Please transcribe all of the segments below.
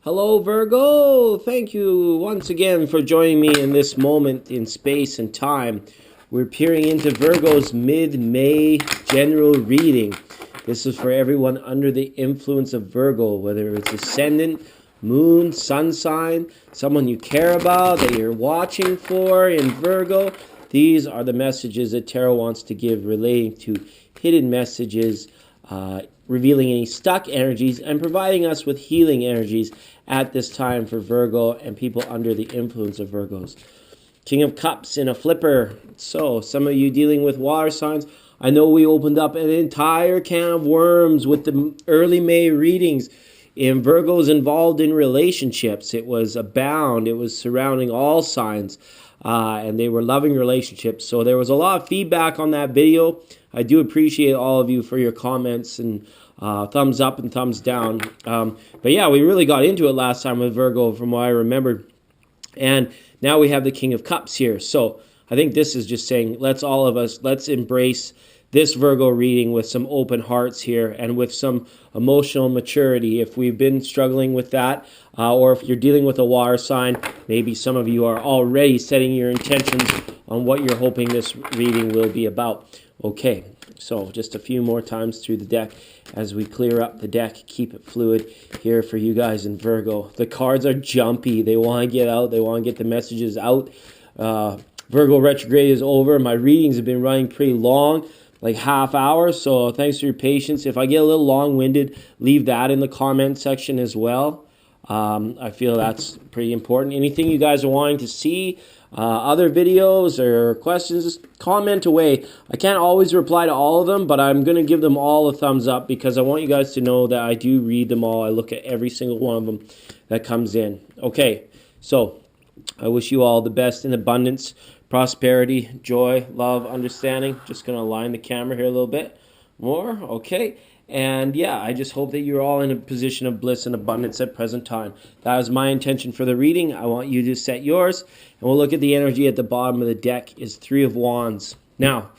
Hello, Virgo. Thank you once again for joining me in this moment in space and time. We're peering into Virgo's mid-May general reading. This is for everyone under the influence of Virgo, whether it's ascendant, moon, sun sign, someone you care about that you're watching for in Virgo. These are the messages that Tarot wants to give relating to hidden messages, revealing any stuck energies, and providing us with healing energies at this time for Virgo and people under the influence of Virgos. King of Cups in a flipper. So, some of you dealing with water signs, I know we opened up an entire can of worms with the early May readings. In Virgos involved in relationships, it was abound. It was surrounding all signs, and they were loving relationships. So there was a lot of feedback on that video. I do appreciate all of you for your comments and thumbs up and thumbs down. But yeah, we really got into it last time with Virgo from what I remembered. And now we have the King of Cups here. So I think this is just saying, let's embrace this Virgo reading with some open hearts here and with some emotional maturity. If we've been struggling with that, or if you're dealing with a water sign, maybe some of you are already setting your intentions on what you're hoping this reading will be about. Okay, so just a few more times through the deck as we clear up the deck, keep it fluid here for you guys in Virgo. The cards are jumpy. They want to get out. They want to get the messages out. Virgo retrograde is over. My readings have been running pretty long, like half hour, so thanks for your patience. If I get a little long-winded, leave that in the comment section as well. I feel that's pretty important. Anything you guys are wanting to see, other videos or questions, just comment away. I can't always reply to all of them, but I'm going to give them all a thumbs up because I want you guys to know that I do read them all. I look at every single one of them that comes in. Okay, so I wish you all the best in abundance, prosperity, joy, love, understanding. Just going to align the camera here a little bit more. Okay. And yeah, I just hope that you're all in a position of bliss and abundance at present time. That was my intention for the reading. I want you to set yours. And we'll look at the energy at the bottom of the deck is Three of Wands. Now,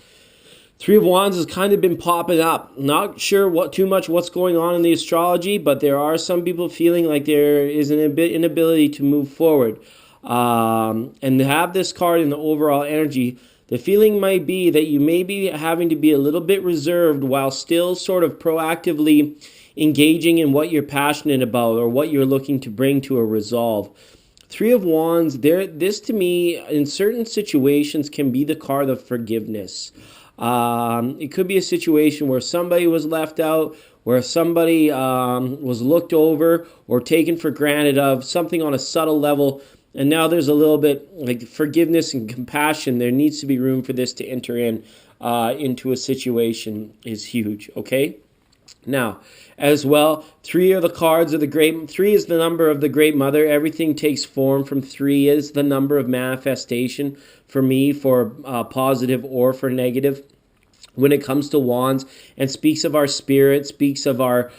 Three of Wands has kind of been popping up. Not sure what's going on in the astrology, but there are some people feeling like there is an inability to move forward. And to have this card in the overall energy, the feeling might be that you may be having to be a little bit reserved while still sort of proactively engaging in what you're passionate about or what you're looking to bring to a resolve. Three of Wands, this to me, in certain situations, can be the card of forgiveness. It could be a situation where somebody was left out, where somebody was looked over or taken for granted of, something on a subtle level. And now there's a little bit like forgiveness and compassion. There needs to be room for this to enter into a situation is huge, okay? Now, as well, three are the cards of the great. Three is the number of the Great Mother. Everything takes form from three is the number of manifestation for me, for positive or for negative. When it comes to wands, and speaks of our spirit, speaks of our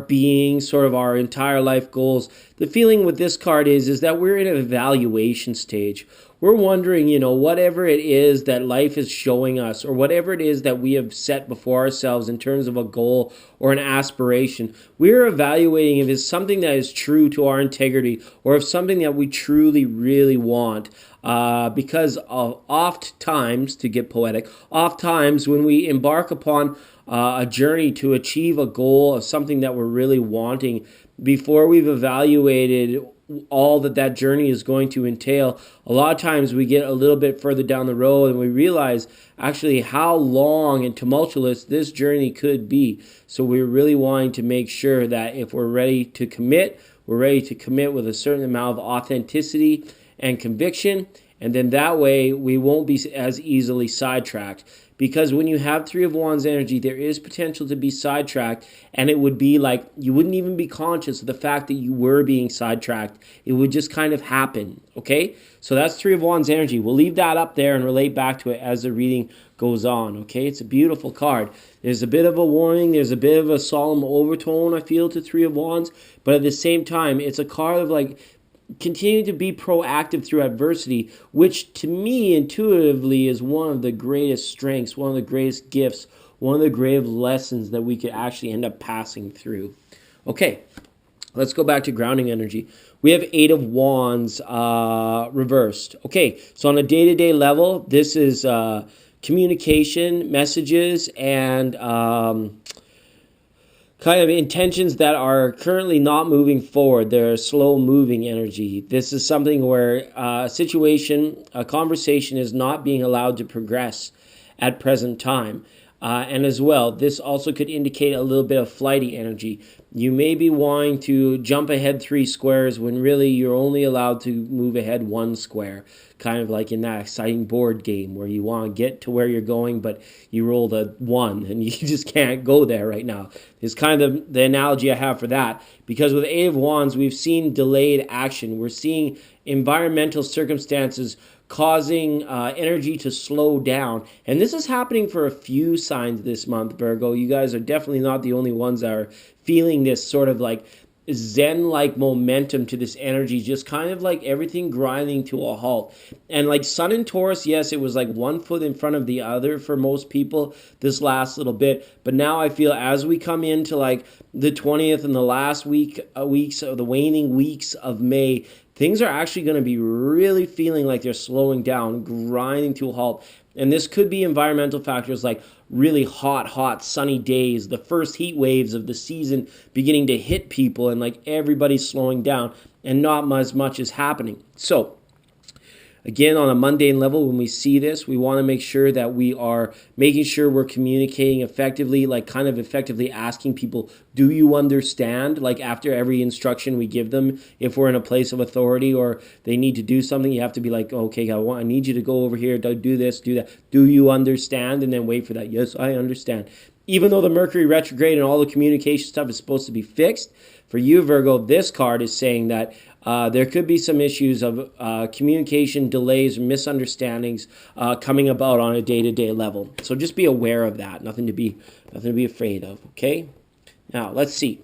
being, sort of our entire life goals. The feeling with this card is that we're in an evaluation stage. We're wondering, whatever it is that life is showing us, or whatever it is that we have set before ourselves in terms of a goal or an aspiration, we're evaluating if it's something that is true to our integrity, or if something that we truly, really want. Because of oft times, to get poetic, oft times when we embark upon a journey to achieve a goal of something that we're really wanting, before we've evaluated all that journey is going to entail, a lot of times we get a little bit further down the road and we realize actually how long and tumultuous this journey could be. So we're really wanting to make sure that if we're ready to commit, we're ready to commit with a certain amount of authenticity and conviction, and then that way we won't be as easily sidetracked. Because when you have Three of Wands energy, there is potential to be sidetracked, and it would be like you wouldn't even be conscious of the fact that you were being sidetracked. It would just kind of happen, okay? So that's Three of Wands energy. We'll leave that up there and relate back to it as the reading goes on, okay? It's a beautiful card. There's a bit of a warning. There's a bit of a solemn overtone, I feel, to Three of Wands, but at the same time, it's a card of like, continue to be proactive through adversity, which to me intuitively is one of the greatest strengths, one of the greatest gifts, one of the greatest lessons that we could actually end up passing through. Okay, Let's go back to grounding energy. We have Eight of Wands reversed. Okay, so on a day-to-day level, this is communication, messages, and kind of intentions that are currently not moving forward. They're slow moving energy. This is something where a situation, a conversation is not being allowed to progress at present time. And as well, this also could indicate a little bit of flighty energy. You may be wanting to jump ahead 3 squares when really you're only allowed to move ahead 1 square. Kind of like in that exciting board game where you want to get to where you're going, but you rolled a 1 and you just can't go there right now. It's kind of the analogy I have for that. Because with Eight of Wands, we've seen delayed action. We're seeing environmental circumstances causing energy to slow down. And this is happening for a few signs this month, Virgo. You guys are definitely not the only ones that are feeling this sort of like zen-like momentum to this energy, just kind of like everything grinding to a halt. And like Sun in Taurus, yes, it was like 1 foot in front of the other for most people this last little bit. But now I feel as we come into like the 20th and the last weeks of the waning weeks of May, things are actually going to be really feeling like they're slowing down, grinding to a halt. And this could be environmental factors like really hot, sunny days, the first heat waves of the season beginning to hit people, and like everybody's slowing down and not as much is happening. So again, on a mundane level, when we see this, we want to make sure that we are making sure we're communicating effectively, like kind of effectively asking people, do you understand? Like after every instruction we give them, if we're in a place of authority or they need to do something, you have to be like, okay, I need you to go over here, do this, do that. Do you understand? And then wait for that. Yes, I understand. Even though the Mercury retrograde and all the communication stuff is supposed to be fixed, for you, Virgo, this card is saying that there could be some issues of communication delays, misunderstandings coming about on a day-to-day level. So just be aware of that. Nothing to be afraid of. Okay. Now let's see.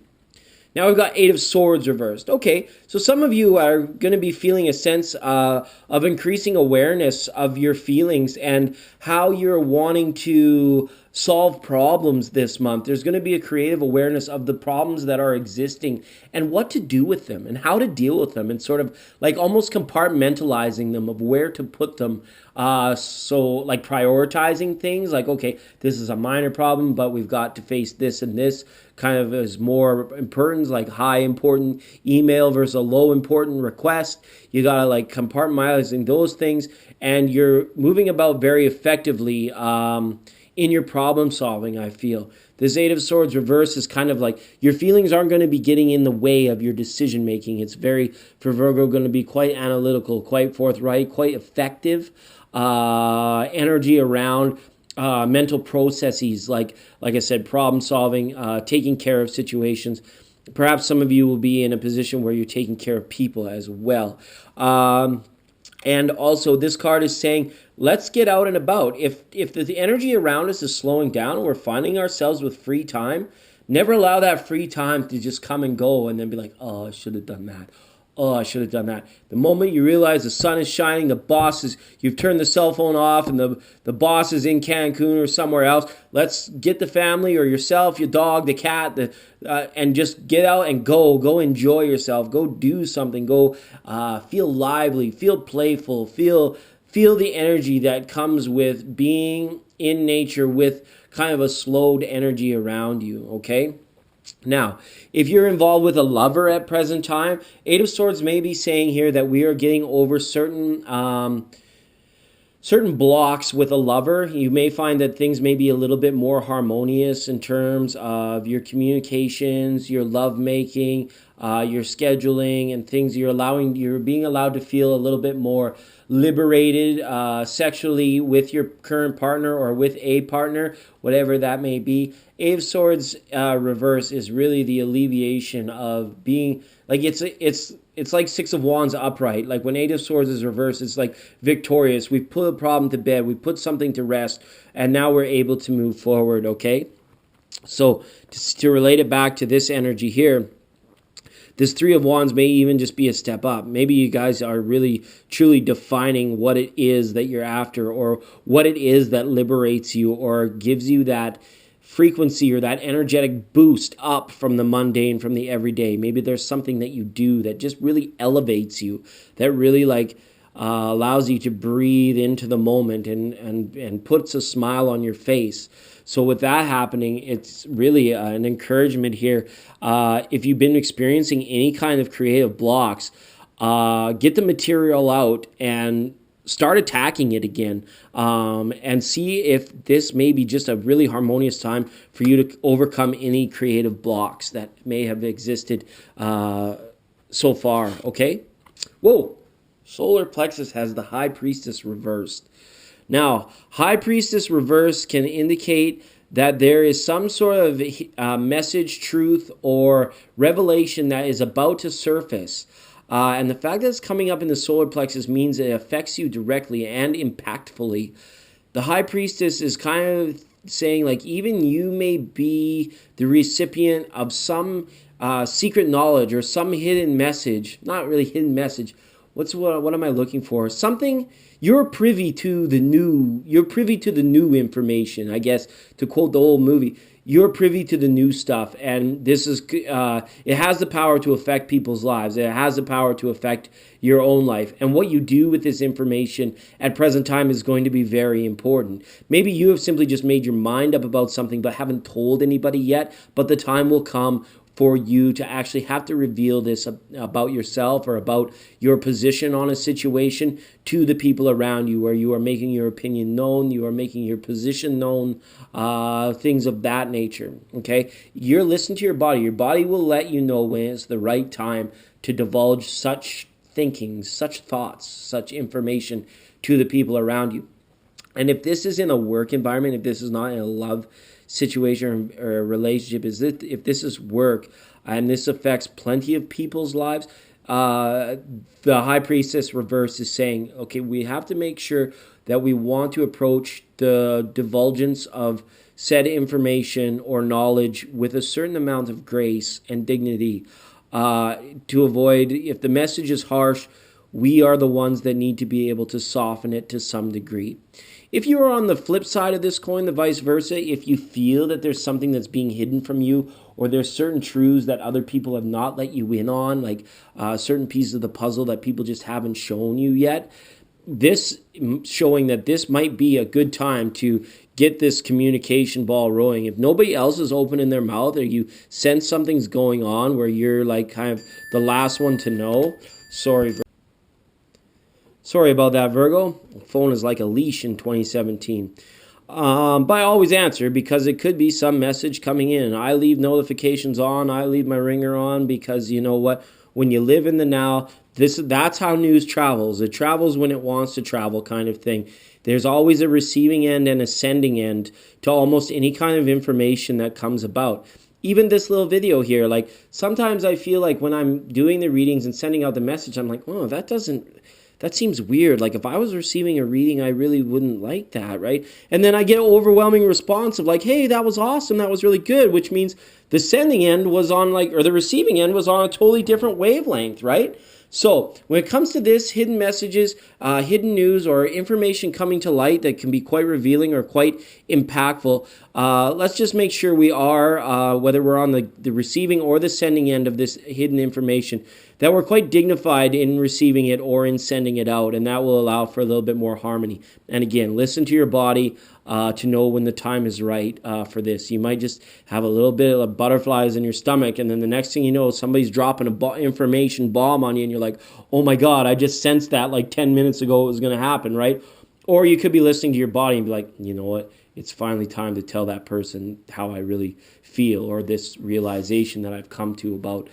Now we've got Eight of Swords reversed. Okay, so some of you are going to be feeling a sense of increasing awareness of your feelings and how you're wanting to solve problems this month. There's going to be a creative awareness of the problems that are existing and what to do with them and how to deal with them and sort of like almost compartmentalizing them of where to put them. So like prioritizing things like, okay, this is a minor problem, but we've got to face this and this kind of as more importance, like high important email versus a low important request. You got to like compartmentalizing those things, and you're moving about very effectively in your problem solving, I feel. This Eight of Swords reverse is kind of like your feelings aren't going to be getting in the way of your decision making. It's very, for Virgo, going to be quite analytical, quite forthright, quite effective energy around mental processes, like I said, problem solving, taking care of situations. Perhaps some of you will be in a position where you're taking care of people as well. And also, this card is saying, let's get out and about. If the energy around us is slowing down and we're finding ourselves with free time, never allow that free time to just come and go and then be like, oh, I should have done that. Oh, I should have done that. The moment you realize the sun is shining, you've turned the cell phone off and the boss is in Cancun or somewhere else, let's get the family or yourself, your dog, the cat, and just get out and go enjoy yourself. Go do something. Go feel lively, feel playful, feel the energy that comes with being in nature with kind of a slowed energy around you, okay? Now, if you're involved with a lover at present time, Eight of Swords may be saying here that we are getting over certain blocks with a lover. You may find that things may be a little bit more harmonious in terms of your communications, your lovemaking, your scheduling, and things you're being allowed to feel a little bit more liberated sexually with your current partner or with a partner, whatever that may be. Eight of Swords reverse is really the alleviation of being like it's like Six of Wands upright. Like when Eight of Swords is reversed, it's like victorious. We put a problem to bed, we put something to rest, and now we're able to move forward, okay? So to relate it back to this energy here, this Three of Wands may even just be a step up. Maybe you guys are really, truly defining what it is that you're after or what it is that liberates you or gives you that frequency or that energetic boost up from the mundane, from the everyday. Maybe there's something that you do that just really elevates you, that really allows you to breathe into the moment and puts a smile on your face. So with that happening, it's really an encouragement here. If you've been experiencing any kind of creative blocks, get the material out and start attacking it again, and see if this may be just a really harmonious time for you to overcome any creative blocks that may have existed so far, okay? Whoa, solar plexus has the High Priestess reversed. Now, High Priestess reverse can indicate that there is some sort of message, truth, or revelation that is about to surface. And the fact that it's coming up in the solar plexus means it affects you directly and impactfully. The High Priestess is kind of saying, like, even you may be the recipient of some secret knowledge or some hidden message. Not really hidden message. What am I looking for? Something you're privy to the new information, I guess, to quote the old movie. You're privy to the new stuff, and this is it has the power to affect people's lives. It has the power to affect your own life, and what you do with this information at present time is going to be very important. Maybe you have simply just made your mind up about something but haven't told anybody yet, but the time will come for you to actually have to reveal this about yourself or about your position on a situation to the people around you, where you are making your opinion known, you are making your position known, things of that nature, okay? You're listening to your body. Your body will let you know when it's the right time to divulge such thinking, such thoughts, such information to the people around you. And if this is in a work environment, if this is not in a love situation or a relationship, if this is work and this affects plenty of people's lives, the High Priestess reverse is saying, okay, we have to make sure that we want to approach the divulgence of said information or knowledge with a certain amount of grace and dignity, to avoid, if the message is harsh, we are the ones that need to be able to soften it to some degree. If you are on the flip side of this coin, the vice versa, if you feel that there's something that's being hidden from you, or there's certain truths that other people have not let you in on, like certain pieces of the puzzle that people just haven't shown you yet, this showing that this might be a good time to get this communication ball rolling. If nobody else is opening their mouth, or you sense something's going on where you're like kind of the last one to know, Sorry about that, Virgo. The phone is like a leash in 2017. But I always answer because it could be some message coming in. I leave notifications on. I leave my ringer on because you know what? When you live in the now, that's how news travels. It travels when it wants to travel, kind of thing. There's always a receiving end and a sending end to almost any kind of information that comes about. Even this little video here, like sometimes I feel like when I'm doing the readings and sending out the message, I'm like, oh, that seems weird. Like if I was receiving a reading, I really wouldn't like that, right? And then I get an overwhelming response of like, hey, that was awesome. That was really good, which means the sending end was on or the receiving end was on a totally different wavelength, right? So when it comes to this, hidden messages, hidden news, or information coming to light that can be quite revealing or quite impactful, let's just make sure we are, whether we're on the receiving or the sending end of this hidden information, that we're quite dignified in receiving it or in sending it out, and that will allow for a little bit more harmony. And again, listen to your body to know when the time is right for this. You might just have a little bit of butterflies in your stomach, and then the next thing you know, somebody's dropping a information bomb on you, and you're like, oh my God, I just sensed that like 10 minutes ago it was going to happen, right? Or you could be listening to your body and be like, you know what? It's finally time to tell that person how I really feel, or this realization that I've come to about,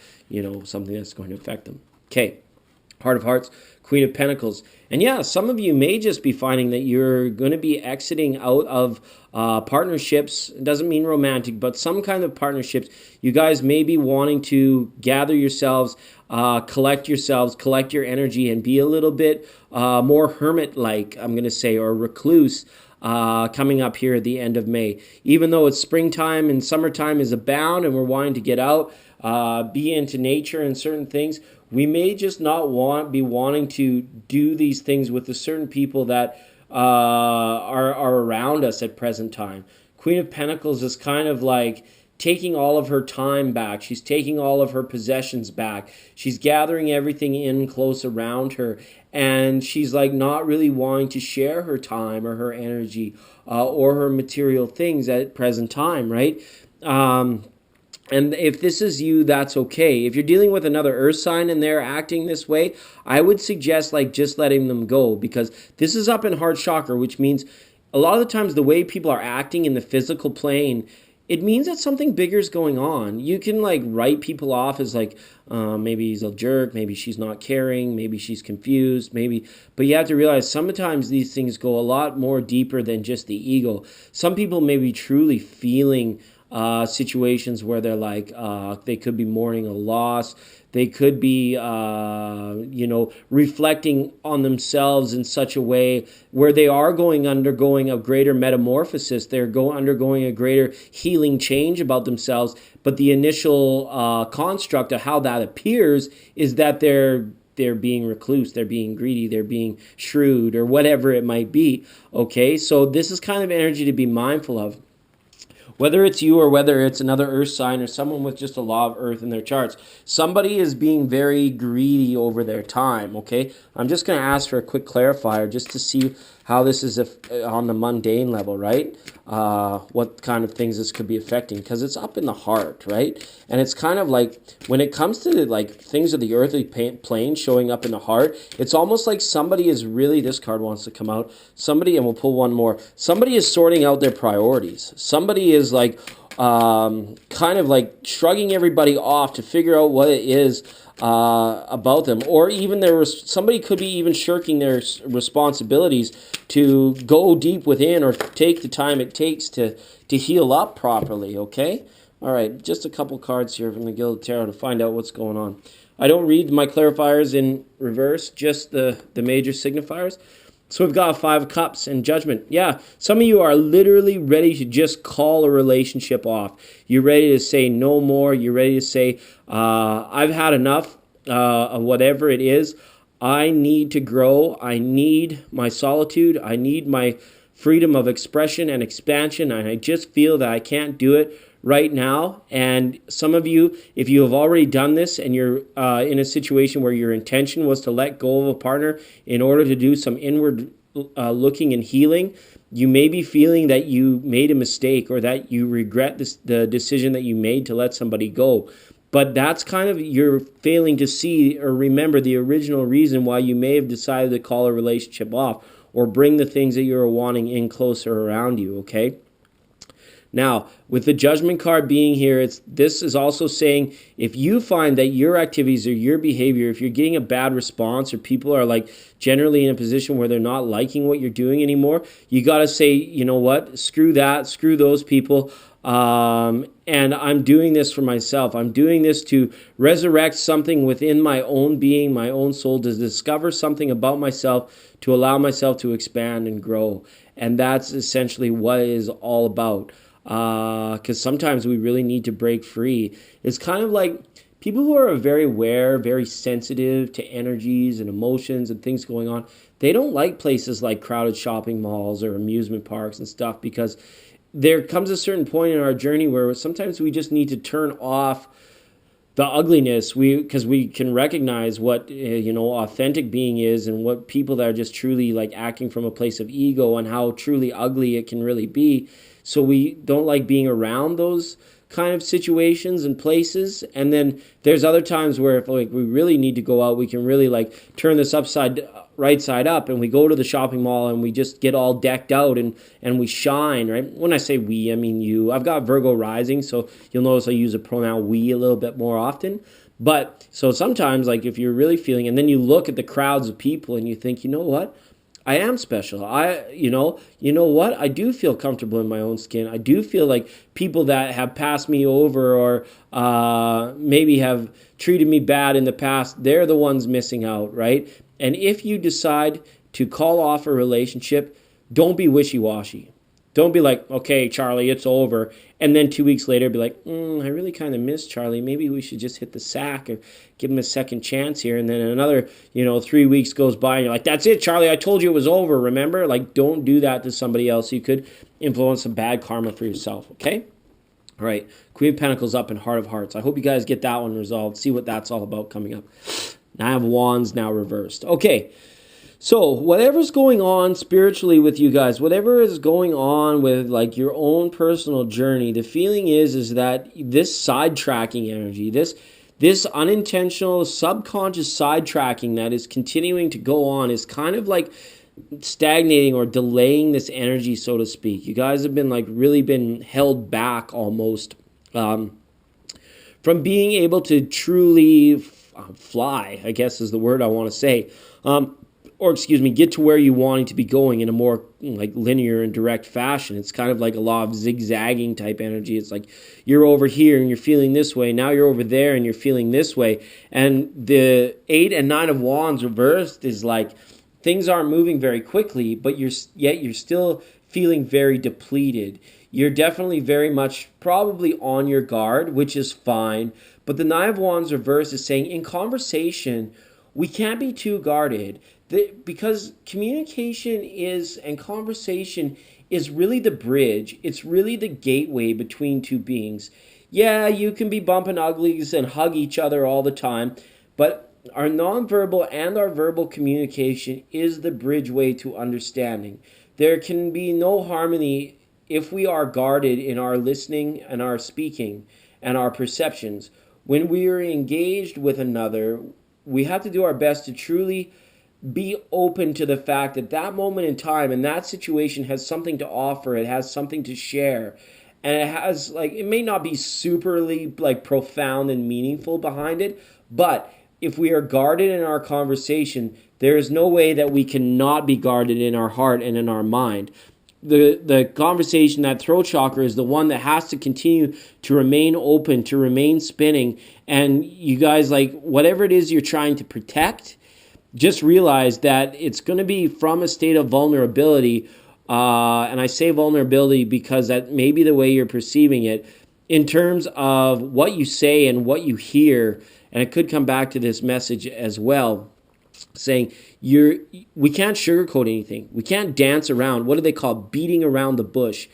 something that's going to affect them. Okay, Heart of Hearts, Queen of Pentacles. And yeah, some of you may just be finding that you're going to be exiting out of partnerships. It doesn't mean romantic, but some kind of partnerships. You guys may be wanting to gather yourselves, collect your energy, and be a little bit more hermit-like, I'm going to say, or recluse, coming up here at the end of May. Even though it's springtime and summertime is abound and we're wanting to get out, be into nature and certain things, we may just not be wanting to do these things with the certain people that are around us at present time. Queen of Pentacles is kind of like taking all of her time back. She's taking all of her possessions back. She's gathering everything in close around her. And she's like not really wanting to share her time or her energy or her material things at present time, right? And if this is you, that's okay. If you're dealing with another earth sign and they're acting this way, I would suggest like just letting them go, because this is up in heart chakra, which means a lot of the times the way people are acting in the physical plane, it means that something bigger is going on. You can like write people off as like, maybe he's a jerk, maybe she's not caring, maybe she's confused, maybe. But you have to realize sometimes these things go a lot more deeper than just the ego. Some people may be truly feeling situations where they're like, they could be mourning a loss. They could be, reflecting on themselves in such a way where they are undergoing a greater metamorphosis. They're undergoing a greater healing change about themselves. But the initial construct of how that appears is that they're being recluse, they're being greedy, they're being shrewd, or whatever it might be. Okay, so this is kind of energy to be mindful of. Whether it's you or whether it's another earth sign or someone with just a law of earth in their charts, somebody is being very greedy over their time, okay? I'm just going to ask for a quick clarifier just to see how this is on the mundane level, right? What kind of things this could be affecting, because it's up in the heart, right? And it's kind of like when it comes to like things of the earthly plane showing up in the heart, it's almost like somebody is really, this card wants to come out, somebody, and we'll pull one more, somebody is sorting out their priorities. Somebody is like kind of like shrugging everybody off to figure out what it is about them, or even somebody could be even shirking their responsibilities to go deep within or take the time it takes to heal up properly. Okay, all right, just a couple cards here from the Gilded Tarot to find out what's going on. I don't read my clarifiers in reverse, just the major signifiers. So we've got 5 of Cups and Judgment. Yeah, some of you are literally ready to just call a relationship off. You're ready to say no more. You're ready to say, I've had enough of whatever it is. I need to grow. I need my solitude. I need my freedom of expression and expansion. And I just feel that I can't do it right now. And some of you, if you have already done this and you're in a situation where your intention was to let go of a partner in order to do some inward looking and healing, you may be feeling that you made a mistake or that you regret the decision that you made to let somebody go. But that's kind of, you're failing to see or remember the original reason why you may have decided to call a relationship off or bring the things that you're wanting in closer around you, okay? Now, with the Judgment card being here, this is also saying if you find that your activities or your behavior, if you're getting a bad response or people are like generally in a position where they're not liking what you're doing anymore, you got to say, you know what, screw that, screw those people. And I'm doing this for myself. I'm doing this to resurrect something within my own being, my own soul, to discover something about myself, to allow myself to expand and grow. And that's essentially what it is all about. Because sometimes we really need to break free. It's kind of like people who are very aware, very sensitive to energies and emotions and things going on, they don't like places like crowded shopping malls or amusement parks and stuff, because there comes a certain point in our journey where sometimes we just need to turn off the ugliness, because we can recognize what authentic being is, and what people that are just truly like acting from a place of ego, and how truly ugly it can really be. So we don't like being around those kind of situations and places. And then there's other times where if like we really need to go out, we can really like turn this right side up, and we go to the shopping mall and we just get all decked out and we shine, right? When I say we, I mean you. I've got Virgo rising, so you'll notice I use the pronoun we a little bit more often. But so sometimes like if you're really feeling, and then you look at the crowds of people and you think, you know what? I am special. You know what? I do feel comfortable in my own skin. I do feel like people that have passed me over or maybe have treated me bad in the past, they're the ones missing out, right? And if you decide to call off a relationship, don't be wishy-washy. Don't be like, okay, Charlie, it's over. And then 2 weeks later, be like, I really kind of miss Charlie. Maybe we should just hit the sack or give him a second chance here. And then another, 3 weeks goes by and you're like, that's it, Charlie. I told you it was over, remember? Like, don't do that to somebody else. You could influence some bad karma for yourself, okay? All right, Queen of Pentacles up and Heart of Hearts. I hope you guys get that one resolved. See what that's all about coming up. Nine of Wands now reversed. Okay, so whatever's going on spiritually with you guys, whatever is going on with like your own personal journey, the feeling is that this sidetracking energy, this unintentional subconscious sidetracking that is continuing to go on is kind of like stagnating or delaying this energy, so to speak. You guys have been like really been held back almost from being able to truly fly, I guess is the word I want to say. Or excuse me, get to where you wanting to be going in a more like linear and direct fashion. It's kind of like a lot of zigzagging type energy. It's like you're over here and you're feeling this way. Now you're over there and you're feeling this way. And the 8 and 9 of Wands reversed is like things aren't moving very quickly, but you're still feeling very depleted. You're definitely very much probably on your guard, which is fine. But the 9 of Wands reverse is saying in conversation, we can't be too guarded. Because communication and conversation is really the bridge. It's really the gateway between two beings. Yeah, you can be bumping uglies and hug each other all the time, but our nonverbal and our verbal communication is the bridgeway to understanding. There can be no harmony if we are guarded in our listening and our speaking and our perceptions. When we are engaged with another, we have to do our best to truly be open to the fact that that moment in time and that situation has something to offer. It has something to share. And it has, like, it may not be superly, like, profound and meaningful behind it, but if we are guarded in our conversation, there is no way that we cannot be guarded in our heart and in our mind. The conversation, that throat chakra, is the one that has to continue to remain open, to remain spinning. And you guys, like, whatever it is you're trying to protect, just realize that it's going to be from a state of vulnerability. And I say vulnerability because that may be the way you're perceiving it in terms of what you say and what you hear. And it could come back to this message as well, saying we can't sugarcoat anything. We can't dance around. What do they call beating around the bush?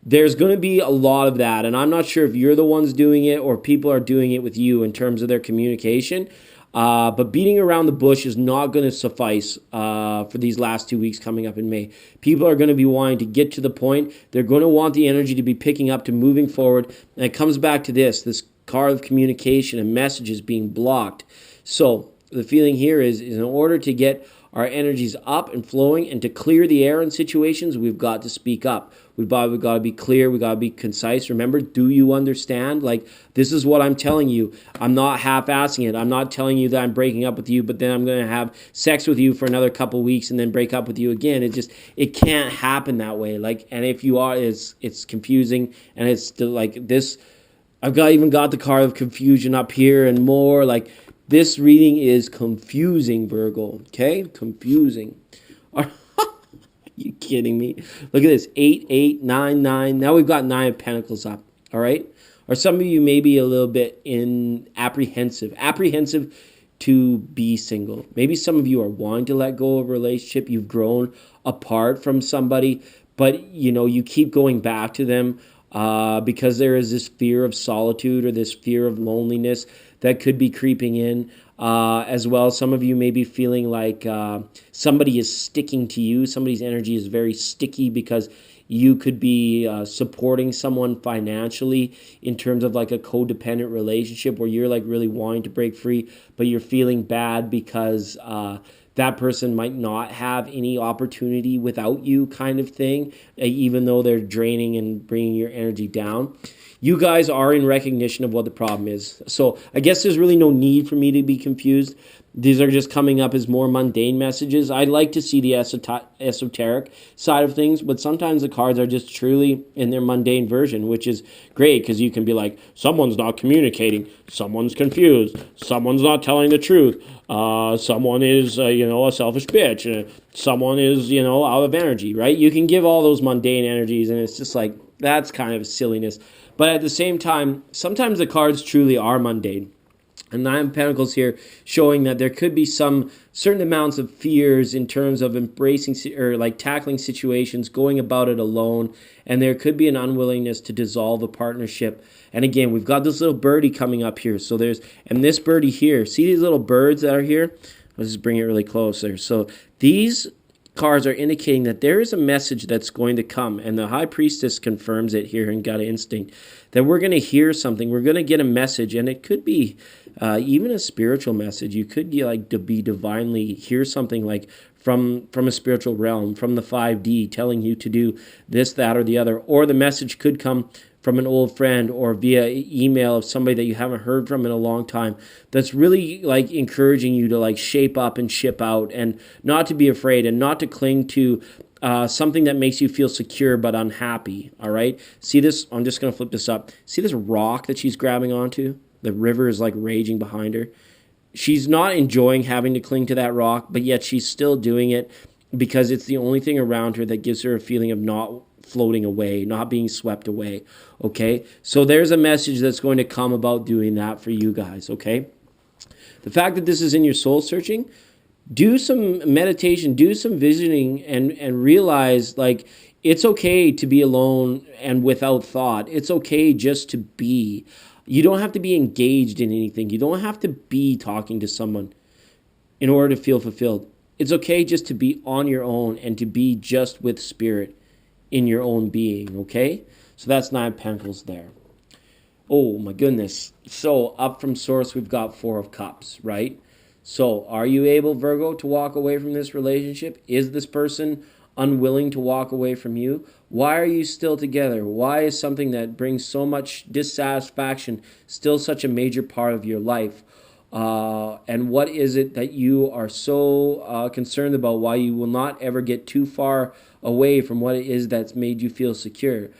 There's going to be a lot of that. And I'm not sure if you're the ones doing it or people are doing it with you in terms of their communication. But beating around the bush is not going to suffice for these last 2 weeks coming up in May. People are going to be wanting to get to the point. They're going to want the energy to be picking up, to moving forward. And it comes back to this card of communication and messages being blocked. So the feeling here is in order to get our energies up and flowing and to clear the air in situations, we've got to speak up. We've got to be clear. We've got to be concise. Remember, do you understand? Like, this is what I'm telling you. I'm not half-assing it. I'm not telling you that I'm breaking up with you, but then I'm going to have sex with you for another couple weeks and then break up with you again. It can't happen that way. Like, and if you are, it's confusing, and it's still like this. I've even got the card of confusion up here and more. Like, this reading is confusing, Virgo. Okay? Confusing. Are you kidding me? Look at this. 8, 8, 9, 9. Now we've got 9 of Pentacles up. All right? Or some of you may be a little bit apprehensive to be single. Maybe some of you are wanting to let go of a relationship. You've grown apart from somebody, but you keep going back to them because there is this fear of solitude or this fear of loneliness that could be creeping in as well. Some of you may be feeling like somebody is sticking to you. Somebody's energy is very sticky because you could be supporting someone financially in terms of like a codependent relationship where you're like really wanting to break free, but you're feeling bad because that person might not have any opportunity without you, kind of thing, even though they're draining and bringing your energy down. You guys are in recognition of what the problem is. So I guess there's really no need for me to be confused. These are just coming up as more mundane messages. I like to see the esoteric side of things, but sometimes the cards are just truly in their mundane version, which is great because you can be like, someone's not communicating, someone's confused, someone's not telling the truth, Someone is, a selfish bitch. Someone is, out of energy, right? You can give all those mundane energies, and it's just like, that's kind of silliness. But at the same time, sometimes the cards truly are mundane. And Nine of Pentacles here showing that there could be some certain amounts of fears in terms of embracing or like tackling situations, going about it alone. And there could be an unwillingness to dissolve a partnership. And again, we've got this little birdie coming up here. So and this birdie here, see these little birds that are here? Let's just bring it really closer. So these cards are indicating that there is a message that's going to come, and the High Priestess confirms it here in Gut Instinct, that we're going to hear something, we're going to get a message, and it could be even a spiritual message. You could be divinely hear something like from a spiritual realm, from the 5D, telling you to do this, that, or the other, or the message could come from an old friend or via email of somebody that you haven't heard from in a long time, that's really like encouraging you to like shape up and ship out and not to be afraid and not to cling to something that makes you feel secure but unhappy. All right, see this? I'm just going to flip this up. See this rock that she's grabbing onto? The river is like raging behind her. She's not enjoying having to cling to that rock, but yet she's still doing it because it's the only thing around her that gives her a feeling of not floating away, not being swept away, okay? So there's a message that's going to come about doing that for you guys, okay? The fact that this is in your soul searching, do some meditation, do some visioning, and realize, like, it's okay to be alone and without thought. It's okay just to be. You don't have to be engaged in anything. You don't have to be talking to someone in order to feel fulfilled. It's okay just to be on your own and to be just with spirit in your own being, okay? So that's Nine of Pentacles there. Oh, my goodness. So up from Source, we've got Four of Cups, right? So are you able, Virgo, to walk away from this relationship? Is this person unwilling to walk away from you? Why are you still together? Why is something that brings so much dissatisfaction still such a major part of your life? And what is it that you are so concerned about? Why you will not ever get too far away from what it is that's made you feel secure?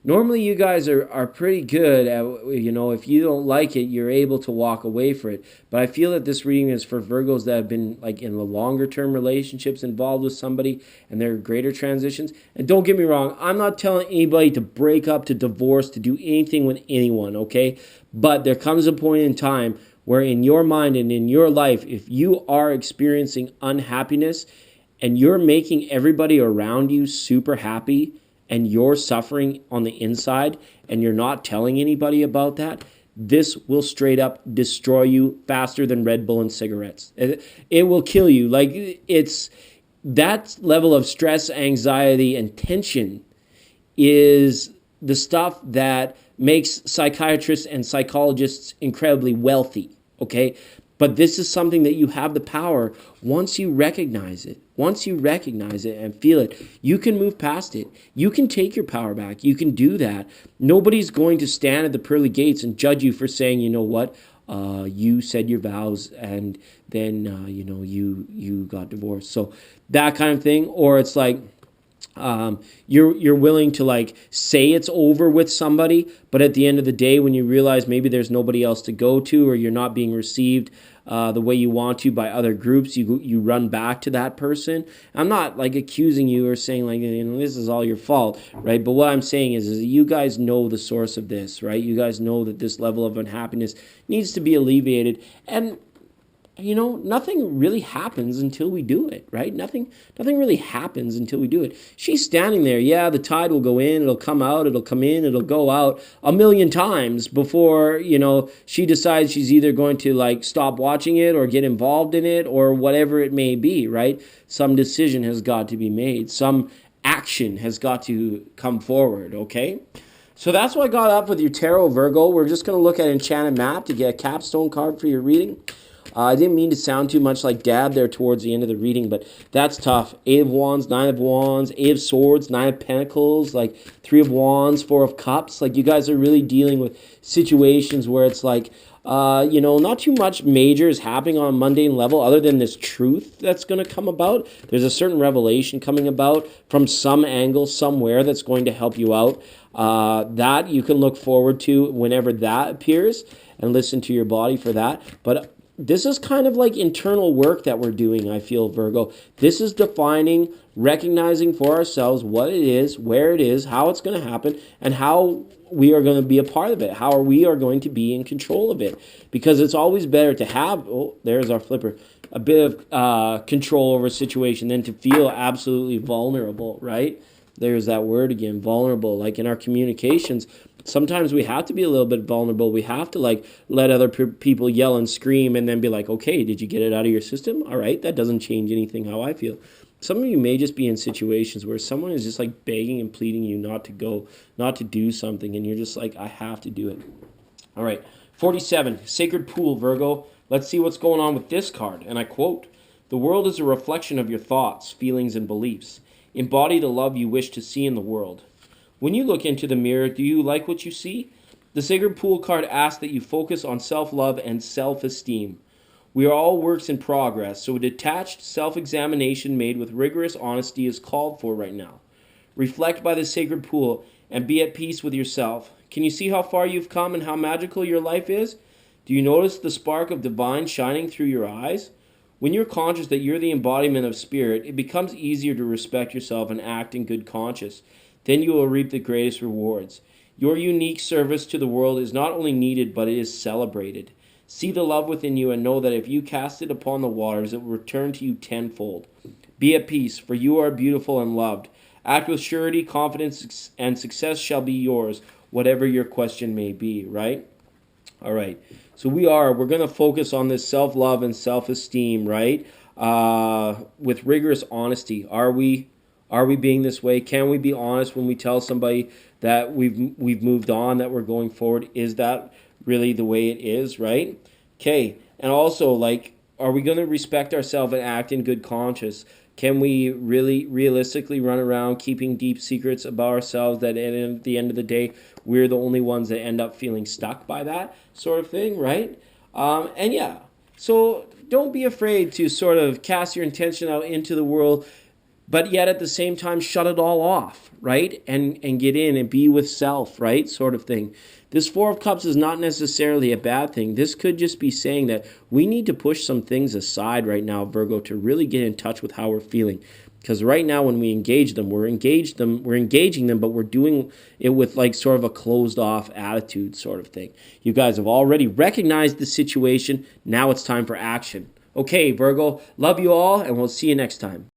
Normally you guys are pretty good at, if you don't like it, you're able to walk away from it. But I feel that this reading is for Virgos that have been like in the longer term relationships involved with somebody and there are greater transitions. And don't get me wrong, I'm not telling anybody to break up, to divorce, to do anything with anyone, okay? But there comes a point in time where in your mind and in your life, if you are experiencing unhappiness and you're making everybody around you super happy, and you're suffering on the inside and you're not telling anybody about that, this will straight up destroy you faster than Red Bull and cigarettes. It will kill you. Like, it's that level of stress, anxiety, and tension is the stuff that makes psychiatrists and psychologists incredibly wealthy, okay? But this is something that you have the power once you recognize it. Once you recognize it and feel it, you can move past it. You can take your power back. You can do that. Nobody's going to stand at the pearly gates and judge you for saying, you know what, you said your vows and then, you got divorced. So that kind of thing. Or it's like, you're willing to like say it's over with somebody, but at the end of the day, when you realize maybe there's nobody else to go to, or you're not being received the way you want to by other groups, you run back to that person. I'm not like accusing you or saying like, this is all your fault, right? But what I'm saying is that you guys know the source of this, right? You guys know that this level of unhappiness needs to be alleviated, and nothing really happens until we do it, right? Nothing really happens until we do it. She's standing there. Yeah, the tide will go in, it'll come out, it'll come in, it'll go out a million times before, she decides she's either going to like stop watching it or get involved in it or whatever it may be, right? Some decision has got to be made. Some action has got to come forward, okay? So that's what I got up with your tarot, Virgo. We're just going to look at Enchanted Map to get a capstone card for your reading. I didn't mean to sound too much like Dad there towards the end of the reading, but that's tough. 8 of Wands, 9 of Wands, 8 of Swords, 9 of Pentacles, like 3 of Wands, 4 of Cups. Like, you guys are really dealing with situations where it's like, not too much major is happening on a mundane level other than this truth that's going to come about. There's a certain revelation coming about from some angle, somewhere, that's going to help you out. That you can look forward to whenever that appears and listen to your body for that. But this is kind of like internal work that we're doing, I feel, Virgo. This is defining, recognizing for ourselves what it is, where it is, how it's going to happen, and how we are going to be a part of it, how we are going to be in control of it. Because it's always better to have, oh, there's our flipper, a bit of control over a situation than to feel absolutely vulnerable, right? There's that word again, vulnerable. Like in our communications, sometimes we have to be a little bit vulnerable. We have to like let other people yell and scream and then be like, okay, did you get it out of your system? All right, that doesn't change anything how I feel. Some of you may just be in situations where someone is just like begging and pleading you not to go, not to do something, and you're just like, I have to do it. All right, 47, Sacred Pool, Virgo. Let's see what's going on with this card. And I quote, "The world is a reflection of your thoughts, feelings, and beliefs. Embody the love you wish to see in the world. When you look into the mirror, do you like what you see?" The Sacred Pool card asks that you focus on self-love and self-esteem. We are all works in progress, so a detached self-examination made with rigorous honesty is called for right now. Reflect by the Sacred Pool and be at peace with yourself. Can you see how far you've come and how magical your life is? Do you notice the spark of divine shining through your eyes? When you're conscious that you're the embodiment of spirit, it becomes easier to respect yourself and act in good conscience. Then you will reap the greatest rewards. Your unique service to the world is not only needed, but it is celebrated. See the love within you and know that if you cast it upon the waters, it will return to you tenfold. Be at peace, for you are beautiful and loved. Act with surety, confidence, and success shall be yours, whatever your question may be, right? All right. So we're going to focus on this self-love and self-esteem, right? With rigorous honesty. Are we being this way? Can we be honest when we tell somebody that we've moved on, that we're going forward? Is that really the way it is, right? Okay. And also, like, are we going to respect ourselves and act in good conscience? Can we really realistically run around keeping deep secrets about ourselves that at the end of the day, we're the only ones that end up feeling stuck by that sort of thing, right? And yeah, so don't be afraid to sort of cast your intention out into the world, but yet at the same time shut it all off, right? And get in and be with self, right? Sort of thing. This Four of Cups is not necessarily a bad thing. This could just be saying that we need to push some things aside right now, Virgo, to really get in touch with how we're feeling. Because right now when we engage them, we're engaging them, but we're doing it with like sort of a closed off attitude sort of thing. You guys have already recognized the situation. Now it's time for action. Okay, Virgo, love you all, and we'll see you next time.